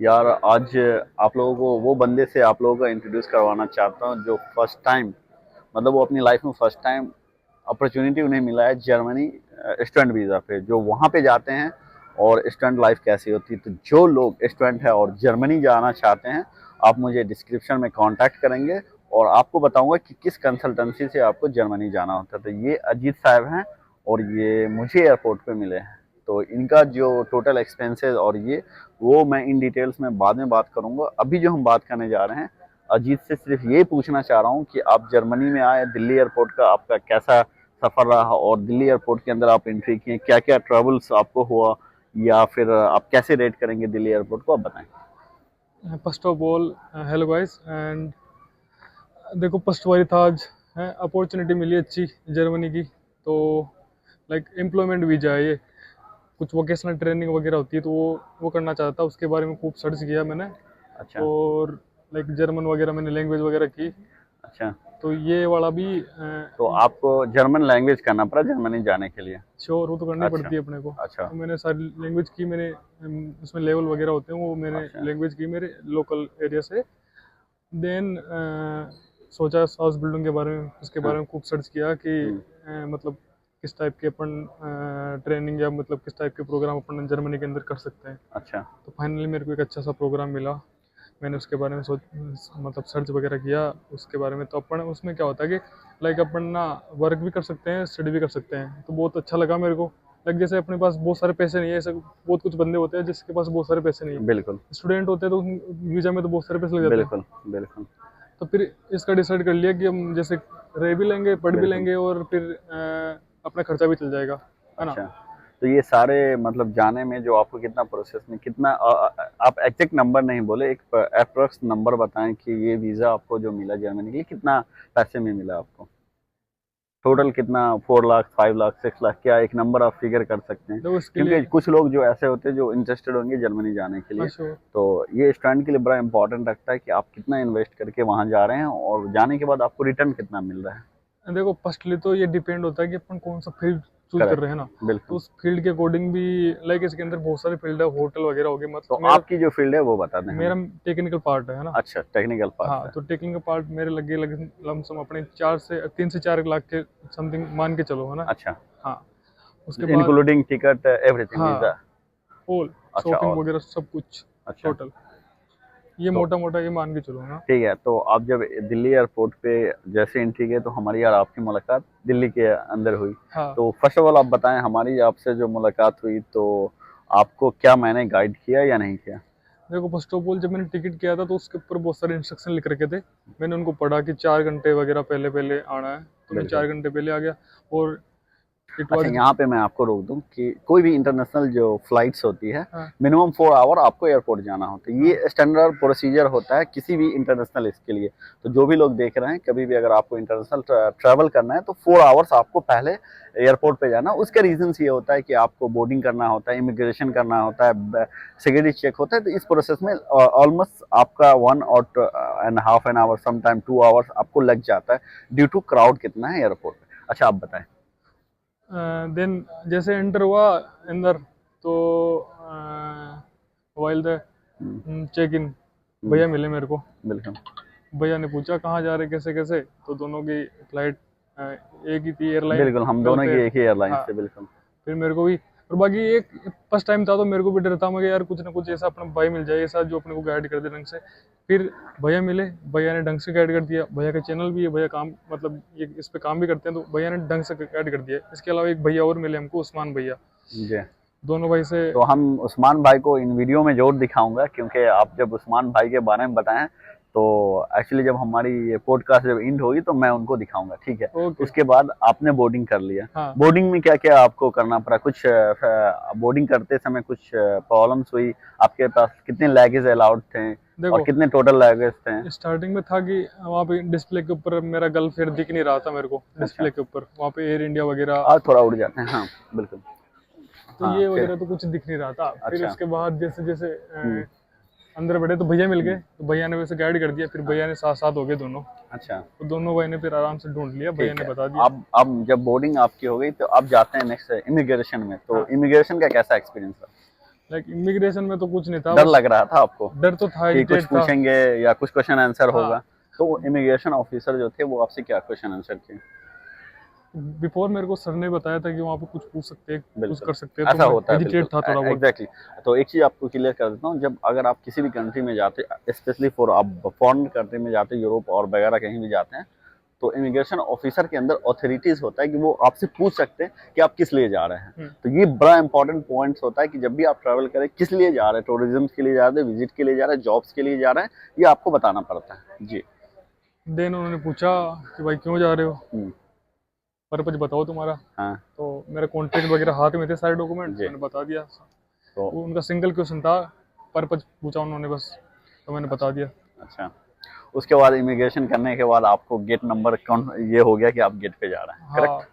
यार आज आप लोगों को वो बंदे से आप लोगों को इंट्रोड्यूस करवाना चाहता हूँ जो फर्स्ट टाइम, मतलब वो अपनी लाइफ में फर्स्ट टाइम अपॉर्चुनिटी उन्हें मिला है जर्मनी स्टूडेंट वीज़ा पे, जो वहाँ पे जाते हैं और स्टूडेंट लाइफ कैसी होती है। तो जो लोग स्टूडेंट है और जर्मनी जाना चाहते हैं, आप मुझे डिस्क्रिप्शन में कांटेक्ट करेंगे और आपको बताऊंगा कि किस कंसल्टेंसी से आपको जर्मनी जाना होता है। तो ये अजीत साहब हैं और ये मुझे एयरपोर्ट पे मिले हैं। तो इनका जो टोटल एक्सपेंसेस और ये वो मैं इन डिटेल्स में बाद में बात करूंगा। अभी जो हम बात करने जा रहे हैं, अजीत से सिर्फ ये पूछना चाह रहा हूँ कि आप जर्मनी में आए, दिल्ली एयरपोर्ट का आपका कैसा सफ़र रहा और दिल्ली एयरपोर्ट के अंदर आप एंट्री किए, क्या क्या ट्रेवल्स आपको हुआ, या फिर आप कैसे रेट करेंगे दिल्ली एयरपोर्ट को, आप बताएं। First of all hello guys and देखो फर्स्ट वाली था आज है अपॉर्चुनिटी मिली अच्छी जर्मनी की। तो लाइक एम्प्लॉयमेंट वीजा है ये, कुछ वोकेशनल ट्रेनिंग वगैरह होती है तो वो करना चाहता था। उसके बारे में खूब सर्च किया मैंने अच्छा। और लाइक जर्मन वगैरह मैंने लैंग्वेज वगैरह की। अच्छा। तो ये वाला भी तो आपको जर्मन लैंग्वेज करना पड़ा जर्मनी जाने के लिए। श्योर वो तो करनी अच्छा। पड़ती है अपने को। अच्छा। तो मैंने सारी लैंग्वेज की, मैंने उसमें लेवल वगैरह होते हैं वो मैंने अच्छा। लैंग्वेज की मेरे लोकल एरिया से। देन सोचा हाउस बिल्डिंग के बारे में, उसके हाँ। बारे में खूब सर्च किया कि हम्म। मतलब किस टाइप के अपन ट्रेनिंग या मतलब किस टाइप के प्रोग्राम अपन जर्मनी के अंदर कर सकते हैं। अच्छा। तो फाइनली मेरे को एक अच्छा सा प्रोग्राम मिला। मैंने उसके बारे में सोच मतलब सर्च वगैरह किया उसके बारे में। तो अपन उसमें क्या होता है कि लाइक अपन ना वर्क भी कर सकते हैं, स्टडी भी कर सकते हैं। तो बहुत अच्छा लगा मेरे को। लाइक जैसे अपने पास बहुत सारे पैसे नहीं है, ऐसे बहुत कुछ बंदे होते हैं जिसके पास बहुत सारे पैसे नहीं है। बिल्कुल। स्टूडेंट होते हैं तो वीजा में तो बहुत सारे पैसे लग जाते हैं। बिल्कुल। बिल्कुल। तो फिर इसका डिसाइड कर लिया कि हम जैसे रह भी लेंगे, पढ़ भी बिल्कुल। लेंगे और फिर अपना खर्चा भी चल जाएगा, है ना। अच्छा। तो ये सारे मतलब जाने में जो आपको कितना प्रोसेस में कितना आप एग्जैक्ट नंबर नहीं बोले, एक अप्रोक्स नंबर बताएं कि ये वीज़ा आपको जो मिला जर्मनी के लिए कितना पैसे में मिला आपको, टोटल कितना, 4 लाख, 5 लाख, 6 लाख, क्या एक नंबर आप फिगर कर सकते हैं? तो उसके क्योंकि लिए कुछ लोग जो ऐसे होते हैं जो इंटरेस्टेड होंगे जर्मनी जाने के लिए, श्योर। तो ये स्टूडेंट के लिए बड़ा इंपॉर्टेंट रखता है कि आप कितना इन्वेस्ट करके वहाँ जा रहे हैं और जाने के बाद आपको रिटर्न कितना मिल रहा है। देखो फर्स्टली तो ये डिपेंड होता है कि अपन कौन सा फील्ड चूज कर करेक्ट। रहे हैं ना। तो बिल्कुल। उस फील्ड के अकॉर्डिंग भी लाइक इसके अंदर बहुत सारे फील्ड है, होटल वगैरह हो गए। तो मतलब मेरा आपकी जो फील्ड है वो बता दें हमें। मेरा टेक्निकल पार्ट है ना। अच्छा, टेक्निकल पार्ट हाँ है। तो टेक्निकल पार्ट मेरे लगे लगे लमसम अपने 3 से 4 लाख के समथिंग मान के चलो, है ना। अच्छा। हाँ उसके बाद इंक्लूडिंग टिकट एवरीथिंग वीज़ा। हाँ ऑल अच्छा, शॉपिंग ऑल। वगैरह सब कुछ अच्छा। टोटल, ये तो मोटा मोटा ये मान के चलो ना। ठीक है, तो आप जब दिल्ली एयरपोर्ट पे जैसे एंट्री किए तो हमारी और आपकी मुलाकात दिल्ली के अंदर हुई। हाँ तो फर्स्ट ऑफ ऑल आप बताएं, हमारी आपसे जो मुलाकात हुई तो आपको क्या मैंने गाइड किया या नहीं किया? देखो फर्स्ट ऑफ ऑल जब मैंने टिकट किया था तो उसके ऊपर बहुत सारे इंस्ट्रक्शन लिख रखे थे। मैंने उनको पढ़ा कि 4 घंटे वगैरह पहले पहले आना है, तो मैं बिल्कुल। 4 घंटे पहले आ गया। और इट अच्छा, वाज यहाँ पे मैं आपको रोक दूँ कि कोई भी इंटरनेशनल जो फ्लाइट्स होती है, हाँ मिनिमम 4 आवर आपको एयरपोर्ट जाना होता है। हाँ ये स्टैंडर्ड प्रोसीजर होता है किसी भी इंटरनेशनल इसके लिए। तो जो भी लोग देख रहे हैं, कभी भी अगर आपको इंटरनेशनल ट्रैवल करना है तो 4 आवर्स आपको पहले एयरपोर्ट पे जाना। उसका रीजंस ये होता है कि आपको बोर्डिंग करना होता है, इमिग्रेशन करना होता है, सिक्योरिटी चेक होता है। तो इस प्रोसेस में ऑलमोस्ट आपका 1 और 1.5 आवर, समटाइम 2 आवर्स आपको लग जाता है, ड्यू टू क्राउड कितना है एयरपोर्ट पे। अच्छा, आप बताएं। देन जैसे एंटर हुआ अंदर तो while the hmm. Check in hmm. भैया मिले मेरे को। बिल्कुल। भैया ने पूछा कहाँ जा रहे कैसे कैसे, तो दोनों की फ्लाइट एक ही थी एयरलाइन, बिल्कुल, हम गल्फ दोनों की एयर। एक ही एयरलाइंस हाँ से, बिल्कुल। फिर मेरे को भी, और बाकी एक फर्स्ट टाइम था तो मेरे को भी डर था, मगर यार कुछ ना कुछ ऐसा अपना भाई मिल जाए ऐसा जो अपने को गाइड कर दे ढंग से। फिर भैया मिले, भैया ने ढंग से गाइड कर दिया। भैया का चैनल भी है, भैया काम मतलब ये इस पे काम भी करते हैं, तो भैया ने ढंग से गाइड कर दिया। इसके अलावा एक भैया और मिले हमको, उस्मान भैया। जी। दोनों भाई से तो हम उस्मान भाई को इन वीडियो में ज़रूर दिखाऊँगा, क्योंकि आप जब उस्मान भाई के बारे में बताएँ, तो एक्चुअली जब हमारी ये पॉडकास्ट जब एंड होगी तो मैं उनको दिखाऊँगा, ठीक है? ओके। उसके बाद आपने बोर्डिंग कर लिया। हाँ बोर्डिंग में क्या-क्या आपको करना पड़ा? कुछ बोर्डिंग करते समय कुछ प्रॉब्लम्स हुई? आपके पास कितने लगेज अलाउड थे और देखो कितने टोटल लगेज थे? स्टार्टिंग में था कि वहाँ पे डिस्प्ले के ऊपर मेरा गल्फ एयर दिख नहीं रहा था मेरे को। अच्छा। डिस्प्ले के ऊपर वहाँ पे एयर इंडिया वगैरह, और थोड़ा उड़ जाते हैं, हाँ, बिल्कुल। तो हाँ, ये फिर? वगैरह तो कुछ दिख नहीं रहा था। फिर अच्छा। उसके बाद जैसे जैसे हुँ। अंदर बढ़े तो भैया मिल गए, हुँ। तो भैया ने वैसे गाइड कर दिया। फिर हाँ। भैया ने साथ साथ हो गए दोनों। अच्छा। तो दोनों भाई ने फिर आराम से ढूंढ लिया, भैया ठीक ने है। बता दिया। अब जब बोर्डिंग आपकी हो गई तो अब जाते हैं नेक्स्ट इमिग्रेशन में। तो हाँ इमिग्रेशन का कैसा एक्सपीरियंस रहा? लाइक इमिग्रेशन में तो कुछ नहीं था, डर बस लग रहा था आपको डर तो था, कि कुछ इरिटेट था। पूछेंगे या कुछ क्वेश्चन आंसर हाँ, होगा? तो इमिग्रेशन ऑफिसर जो थे वो आपसे क्या क्वेश्चन आंसर किए? बिफोर मेरे को सर ने बताया था कि वहाँ पे कुछ पूछ सकते हैं, कुछ बिल्कुल, कर सकते हैं, तो ऐसा मैं होता है हेजिटेट बिल्कुल, था थोड़ा बहुत। एग्ज़ैक्टली। तो एक चीज़ आपको क्लियर कर देता हूँ, जब अगर आप किसी भी कंट्री में जाते, स्पेशली फॉर आप फॉरेन कंट्री में जाते, यूरोप और वगैरह कहीं भी जाते हैं, तो इमिग्रेशन ऑफिसर के अंदर ऑथोरिटीज़ होता है कि वो आपसे पूछ सकते हैं कि आप किस लिए जा रहे हैं। हम्म, तो ये बड़ा इंपॉर्टेंट पॉइंट्स होता है कि जब भी आप ट्रैवल करें, किस लिए जा रहे हैं, टूरिज़्म के लिए जा रहे हैं, विज़िट के लिए जा रहे हैं, जॉब्स के लिए जा रहे हैं, ये आपको बताना पड़ता है। जी। देन उन्होंने पूछा कि भाई क्यों जा रहे हो, हुँ, पर्पज बताओ तुम्हारा। हाँ, तो मेरे कॉन्ट्रैक्ट वगैरह हाथ में थे, सारे डॉक्यूमेंट जी। मैंने बता दिया। तो वो उनका सिंगल क्वेश्चन था, पर्पज पूछा उन्होंने बस, तो मैंने बता दिया। अच्छा, उसके बाद इमिग्रेशन करने के बाद आपको गेट नंबर कौन ये हो गया कि आप गेट पे जा रहे हैं, हाँ, करेक्ट?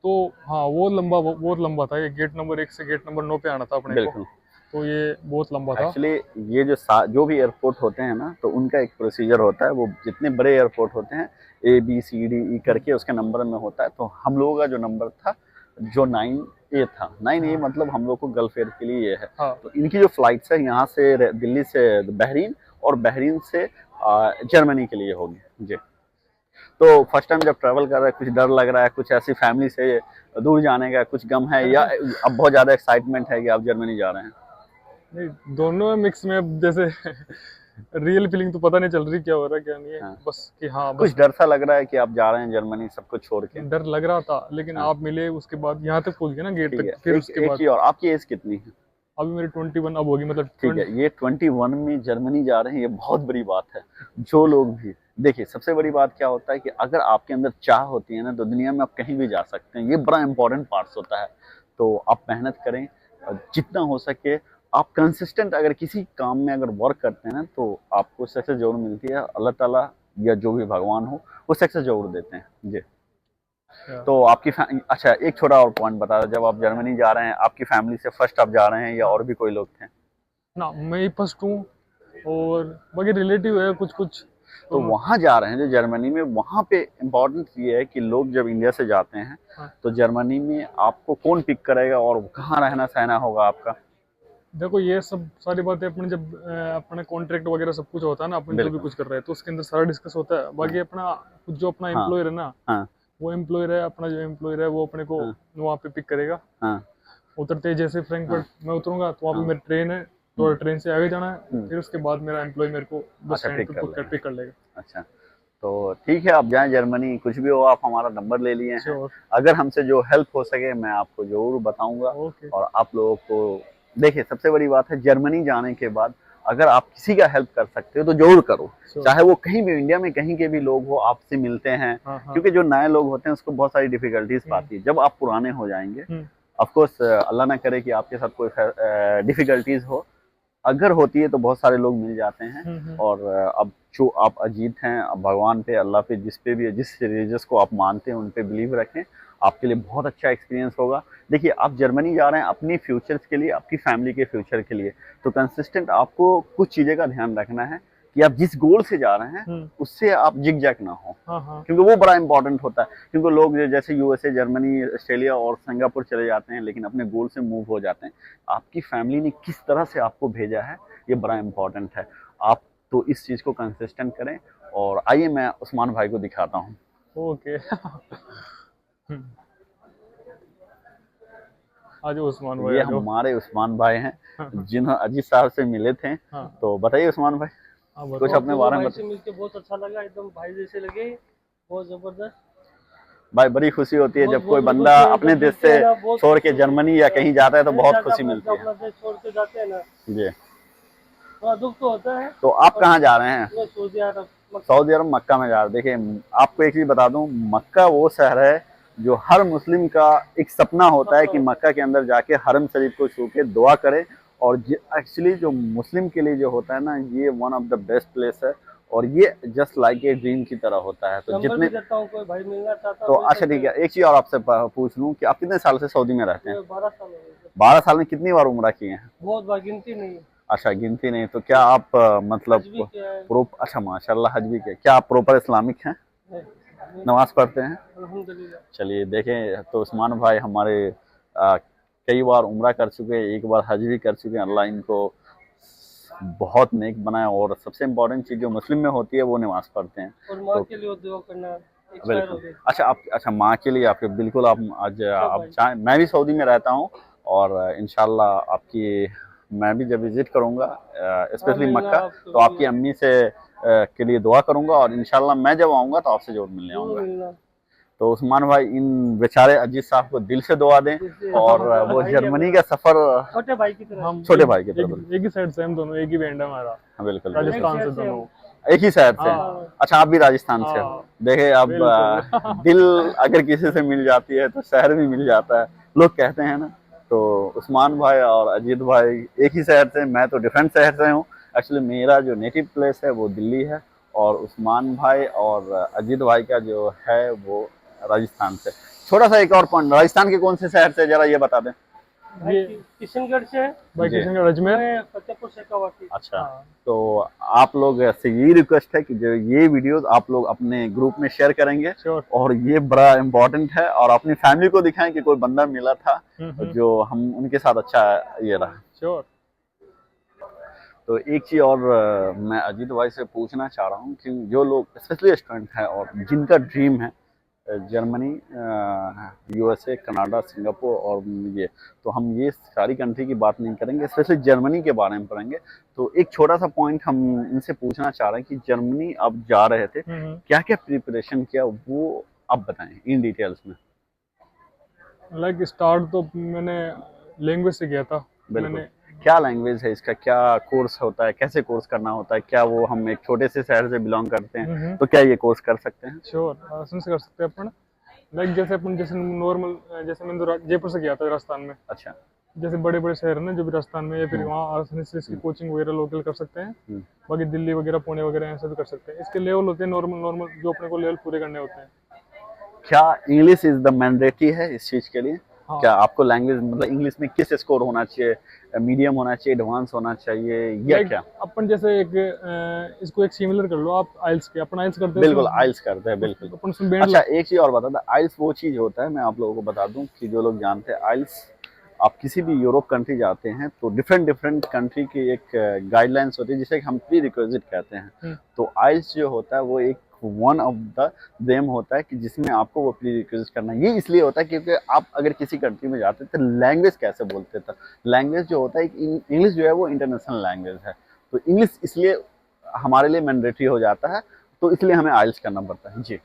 तो हाँ वो लंबा, बहुत लंबा था ये, गेट नंबर 1 से गेट नंबर 9 पे आना था अपने को, बिल्कुल। तो ये बहुत लंबा था। एक्चुअली ये जो भी एयरपोर्ट होते हैं ना, तो उनका एक प्रोसीजर होता है, वो जितने बड़े एयरपोर्ट होते हैं, A B C D E हम्म, करके उसके नंबर में होता है। तो हम लोगों का जो नंबर था, जो 9A था, 9A हाँ, मतलब हम लोग को गल्फ एयर के लिए ये है। हाँ, तो इनकी जो फ्लाइट्स है यहाँ से दिल्ली से बहरीन, और बहरीन से जर्मनी के लिए होगी जी। तो फर्स्ट टाइम जब ट्रैवल कर रहे हैं, कुछ डर लग रहा है, कुछ ऐसी फैमिली से दूर जाने का कुछ गम है, या अब बहुत ज़्यादा एक्साइटमेंट है कि आप जर्मनी जा रहे हैं? नहीं दोनों है मिक्स में, अब जैसे रियल फीलिंग तो पता नहीं चल रही क्या हो रहा है क्या नहीं है, हाँ, बस कि हाँ कुछ बस डर सा लग रहा है कि आप जा रहे हैं जर्मनी सब कुछ छोड़ के? डर लग रहा था, लेकिन हाँ, आप मिले उसके बाद यहाँ तक पहुंच गए ना गेट ठीक तक, है। फिर एक उसके एक बाद चीज़ और, आपकी एज कितनी है? अभी मेरी 21 अब होगी, मतलब ठीक है, ये 21 में जर्मनी जा रहे हैं, ये बहुत बड़ी बात है। जो लोग भी देखिए, सबसे बड़ी बात क्या होता है कि अगर आपके अंदर चाह होती है ना, तो दुनिया में आप कहीं भी जा सकते हैं। ये बड़ा इंपॉर्टेंट पार्ट्स होता है। तो आप मेहनत करें, जितना हो सके आप कंसिस्टेंट, अगर किसी काम में अगर वर्क करते हैं ना, तो आपको सक्सेस ज़रूर मिलती है। अल्लाह ताला या जो भी भगवान हो, वो सक्सेस ज़रूर देते हैं। जी। या तो आपकी अच्छा, एक छोटा और पॉइंट बता दो, जब आप जर्मनी जा रहे हैं, आपकी फैमिली से फर्स्ट आप जा रहे हैं या और भी कोई लोग थे? ना मैं ही फर्स्ट हूँ, और बाकी रिलेटिव है कुछ कुछ, तो तो वहाँ जा रहे हैं जो जर्मनी में, वहाँ पे इम्पोर्टेंट ये है कि लोग जब इंडिया से जाते हैं, हाँ, तो जर्मनी में आपको कौन पिक करेगा और कहाँ रहना सहना होगा आपका? देखो ये सब सारी बातें अपने जब अपने कॉन्ट्रैक्ट वगैरह सब कुछ होता है ना, अपन जो भी बिल्कुल। कुछ कर रहे हैं तो उसके अंदर सारा डिस्कस होता है। हाँ, बाकी अपना जो अपना हाँ, एम्प्लॉयर है ना, हाँ, वो एम्प्लॉयर है, अपना जो एम्प्लॉयर है वो अपने को हाँ, वहाँ पे पिक करेगा। हाँ, उतरते ही जैसे हाँ, फ्रैंकफर्ट मैं उतरूंगा तो वहाँ पे हाँ, मेरी ट्रेन है, तो हुँ, ट्रेन से आगे जाना है, हुँ। फिर उसके बाद मेरा एम्प्लॉय मेरे को बस अच्छा, स्टैंड पिक पे कर लेगा। पिक कर लेगा। अच्छा, तो ठीक है, आप जाएँ जर्मनी, कुछ भी हो, आप हमारा नंबर ले लिए हैं। श्योर। अगर हमसे जो हेल्प हो सके मैं आपको ज़रूर बताऊँगा। ओके। और आप लोगों को देखिए, सबसे बड़ी बात है, जर्मनी जाने के बाद अगर आप किसी का हेल्प कर सकते हो तो ज़रूर करो। श्योर। चाहे वो कहीं भी इंडिया में कहीं के भी लोग हो, आपसे मिलते हैं, हाँ, हाँ। क्योंकि जो नए लोग होते हैं उसको बहुत सारी डिफ़िकल्टीज़ हम्म, आती है। जब आप पुराने हो जाएँगे, हम्म, ऑफ़ कोर्स अल्लाह ना करे कि आपके साथ कोई डिफ़िकल्टीज़ हो, अगर होती है तो बहुत सारे लोग मिल जाते हैं। हम्म, और अब जो आप अजीत हैं, अब भगवान पे, अल्लाह पे, जिस पे भी, जिस रिलीजियस को आप मानते हैं, उन पे बिलीव रखें। आपके लिए बहुत अच्छा एक्सपीरियंस होगा। देखिए, आप जर्मनी जा रहे हैं अपनी फ्यूचर्स के लिए, आपकी फैमिली के फ्यूचर के लिए। तो कंसिस्टेंट आपको कुछ चीज़ें का ध्यान रखना है कि आप जिस गोल से जा रहे हैं, हम्म, उससे आप जिग-जैग ना हो। हाँ, हाँ, क्योंकि वो बड़ा इंपॉर्टेंट होता है। क्योंकि लोग जैसे यूएसए, जर्मनी, ऑस्ट्रेलिया और सिंगापुर चले जाते हैं, लेकिन अपने गोल से मूव हो जाते हैं। आपकी फैमिली ने किस तरह से आपको भेजा है, ये बड़ा इंपॉर्टेंट है। आप तो इस चीज़ को कंसिस्टेंट करें। और आइए मैं उस्मान भाई को दिखाता हूँ। ओके। आ जाओ उस्मान भाई, ये आ जाओ। हमारे उस्मान भाई हैं, हाँ, हाँ, जिन्हों अजीत साहब से मिले थे। हाँ, तो बताइए उस्मान भाई, हाँ कुछ बताओ। अपने अब्दुल्ला बारे में भाई से बताइए। मिलके बहुत अच्छा लगा, एकदम भाई जैसे लगे, बहुत जबरदस्त। भाई, बड़ी खुशी होती है बहुत जब कोई बहुत लोगों बंदा से अपने जब देश मिलते से हैं ना, बहुत छोड़ के खुशी जर्मनी या कहीं जाता है, तो नहीं बहुत जाता, खुशी अपना मिलती है। अपना देश छोड़ के जाते हैं ना, जी। थोड़ा दुख तो होता है। तो आप और कहाँ जा रहे हैं? मैं सऊदी अरब, मक्का। सऊदी अरब, मक्का में जा रहे। देखिए, आपको एक चीज़ बता दूं, मक्का वो शहर है जो हर मुस्लिम का एक सपना होता है सपना कि होता मक्का के अंदर जाके हरम शरीफ को छू के दुआ करे। और एक्चुअली जो मुस्लिम के लिए जो होता है ना, ये one of the best place है। और ये जस्ट लाइक ए ड्रीम की तरह होता है। है। तो नंबर जितने भी देता हूँ, कोई भाई मिलना चाहता तो है मिल अच्छा, सकते ठीक हैं। है, एक चीज़ और आपसे पूछ लूँ कि आप कितने साल से सऊदी में रहते हैं? मैं 12 साल हो गए, 12 साल में कितनी बार उम्रा किए हैं? बहुत बार, गिनती नहीं है। अच्छा, गिनती नहीं। तो क्या आप मतलब हज भी किया है। अच्छा, माशाल्लाह, हज भी किया। क्या आप प्रॉपर इस्लामिक हैं, नहीं, नमाज पढ़ते हैं? अल्हम्दुलिल्लाह। चलिए, देखें तो उस्मान भाई हमारे आ, कई बार उम्रा कर चुके हैं, एक बार हज भी कर चुके हैं। अल्लाह इनको बहुत नेक बनाए। और सबसे इम्पोर्टेंट चीज़ जो मुस्लिम में होती है वो नमाज पढ़ते हैं। और माँ तो के लिए दुआ करना, एक्सपायर हो बिल्कुल। गई। अच्छा, आप अच्छा माँ के लिए आपके बिल्कुल आप आज आप भाई। चाहें, मैं भी सऊदी में रहता हूँ और इंशाल्लाह आपकी मैं भी जब विजिट करूँगा स्पेशली मिलना मक्का, आप तो कभी आपकी अम्मी से के लिए दुआ करूँगा और इंशाल्लाह मैं जब आऊँगा तो आपसे जरूर मिलने जरूर आऊँगा। मिलना। तो उस्मान भाई इन बेचारे अजीज साहब को दिल से दुआ दें जैसे और वो भाई है जर्मनी मेरा, का सफर। छोटे भाई की तरह। हम छोटे एक, भाई की तरफ एक ही साइड से, हम दोनों एक ही बैंड है हमारा, हाँ, बिल्कुल एक बिल्कुल। राजस्थान से शहर से दोनों। हम। एक ही शहर से। हाँ अच्छा, आप भी राजस्थान से हो। हाँ देखे अब बिल्कुल। दिल अगर किसी से मिल जाती है तो शहर भी मिल जाता है, लोग कहते हैं ना। तो उस्मान भाई और अजीत भाई एक ही शहर से, मैं तो डिफरेंट शहर से हूँ। एक्चुअली मेरा जो नेटिव प्लेस है वो दिल्ली है और उस्मान भाई और अजीत भाई का जो है वो राजस्थान से। छोटा सा एक और पॉइंट, राजस्थान के कौन से शहर से जरा ये बता दें। भाई ये किशनगढ़ से है, भाई जी। किशनगढ़ अजमेर। मैं फतेहपुर शेखावाटी। अच्छा, हाँ तो आप लोग से ये रिक्वेस्ट है कि जो ये वीडियोस आप लोग अपने ग्रुप में शेयर करेंगे श्योर। और ये बड़ा इम्पोर्टेंट है और अपनी फैमिली को दिखाएं कि कोई बंदा मिला था जो हम उनके साथ अच्छा ये रहा। श्योर। तो एक चीज़ और मैं अजीत भाई से पूछना चाह रहा हूँ कि जो लोग स्पेशली स्टूडेंट हैं और जिनका ड्रीम है जर्मनी, यूएसए, कनाडा, सिंगापुर और ये, तो हम ये सारी कंट्री की बात नहीं करेंगे, स्पेशली जर्मनी के बारे में पढ़ेंगे। तो एक छोटा सा पॉइंट हम इनसे पूछना चाह रहे हैं कि जर्मनी अब जा रहे थे, क्या क्या प्रिपरेशन किया वो आप बताएं इन डिटेल्स में। लाइक स्टार्ट तो मैंने लैंग्वेज से किया था। बिल्कुल। मैंने क्या लैंग्वेज है इसका, क्या कोर्स होता है, कैसे कोर्स करना होता है, क्या वो हम एक छोटे से शहर से बिलोंग करते हैं तो क्या ये कोर्स कर सकते हैं। श्योर आसानी से कर सकते हैं अपन। लाइक जैसे अपन जैसे नॉर्मल, जैसे मैंने तो जयपुर से किया था राजस्थान में। अच्छा। जैसे बड़े बड़े शहर है ना जो भी राजस्थान में, या फिर वहाँ आसानी से इसकी कोचिंग वगैरह लोकल कर सकते हैं। बाकी दिल्ली वगैरह, पुणे वगैरह ऐसे भी कर सकते हैं। इसके लेवल होते हैं नॉर्मल नॉर्मल जो अपने को लेवल पूरे करने होते हैं। क्या इंग्लिश इज द मैंडेटरी है इस चीज के लिए। हाँ। क्या आपको लैंग्वेज मतलब इंग्लिश में किस स्कोर होना चाहिए, मीडियम होना चाहिए, एडवांस होना चाहिए या क्या। अपन जैसे एक इसको एक सिमिलर कर लो आप आइल्स के, अपन आइल्स करते हैं बिल्कुल आइल्स करते हैं बिल्कुल। अपन उसमें बैंड। अच्छा, एक चीज और बता दो, आइल्स वो चीज होता है, मैं आप लोगों को बता दूं कि जो लोग जानते हैं आइल्स, आप किसी भी यूरोप कंट्री जाते हैं तो डिफरेंट डिफरेंट कंट्री की एक गाइडलाइंस होती है जिसे हम प्री रिक्विजिट कहते हैं। तो आइल्स जो होता है वो एक वन ऑफ द देम होता है कि जिसमें आपको वो प्री रिक्विजिट करना है। ये इसलिए होता है क्योंकि आप अगर किसी कंट्री में जाते हैं तो लैंग्वेज कैसे बोलते थे, लैंग्वेज जो होता है इंग्लिश जो है वो इंटरनेशनल लैंग्वेज है, तो इंग्लिश इसलिए हमारे लिए मैंडेटरी हो जाता है, तो इसलिए हमें आइल्स करना पड़ता है जी।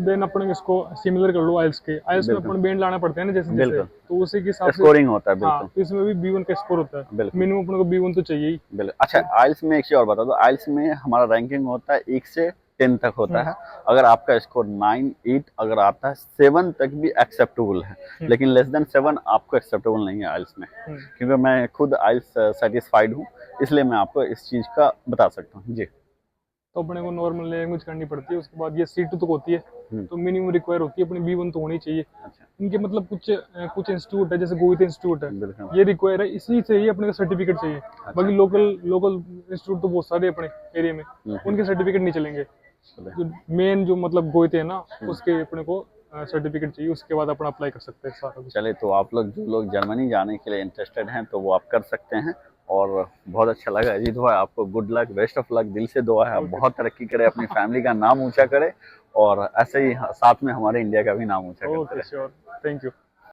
देन अपन इसको सिमिलर कर लो आइल्स के। आइल्स में अपन बैंड लाना पड़ता है ना जैसे जैसे, तो उसी के हिसाब से स्कोरिंग होता है। हाँ, बिल्कुल। तो इसमें भी B1 का स्कोर होता है। बिल्कुल। मिनिमम अपन को B1 तो चाहिए ही। बिल्कुल। अच्छा, आइल्स में एक चीज और बता दो, आइल्स में हमारा रैंकिंग होता है 1 से 10 तक होता है। अगर आपका स्कोर 9, 8 अगर आता है 7 तक भी एक्सेप्टेबल है, लेकिन लेस देन 7 आपको एक्सेप्टेबल नहीं है आइल्स में। क्योंकि मैं खुद आइल्स सेटिस्फाइड हूँ, इसलिए मैं आपको इस चीज का बता सकता हूँ जी। तो अपने को नॉर्मल लैंग्वेज करनी पड़ती है, उसके बाद ये C2 तक होती है, तो मिनिमम रिक्वायर होती है अपनी B1 तो होनी चाहिए। अच्छा। इनके मतलब कुछ इंस्टीट्यूट है जैसे गोविंद इंस्टीट्यूट है, बिल्कुल। ये रिक्वायर है, इसी से ही अपने का सर्टिफिकेट चाहिए। बाकी लोकल लोकल इंस्टीट्यूट तो बहुत सारे अपने एरिया में, उनके सर्टिफिकेट नहीं चलेंगे। जो मेन जो मतलब गोयते हैं ना, उसके अपने को सर्टिफिकेट चाहिए, उसके बाद अपन अप्लाई कर सकते हैं सारा कुछ। चले, तो आप लोग जो लोग जर्मनी जाने के लिए इंटरेस्टेड हैं तो वो आप कर सकते हैं। और बहुत अच्छा लगा अजीत भाई, आपको good luck, best of luck, दिल से दुआ है आप बहुत तरक्की करें, अपनी फैमिली का नाम ऊंचा करें और ऐसे ही साथ में हमारे इंडिया का भी नाम ऊंचा करते ओके रहे। Sure, thank you.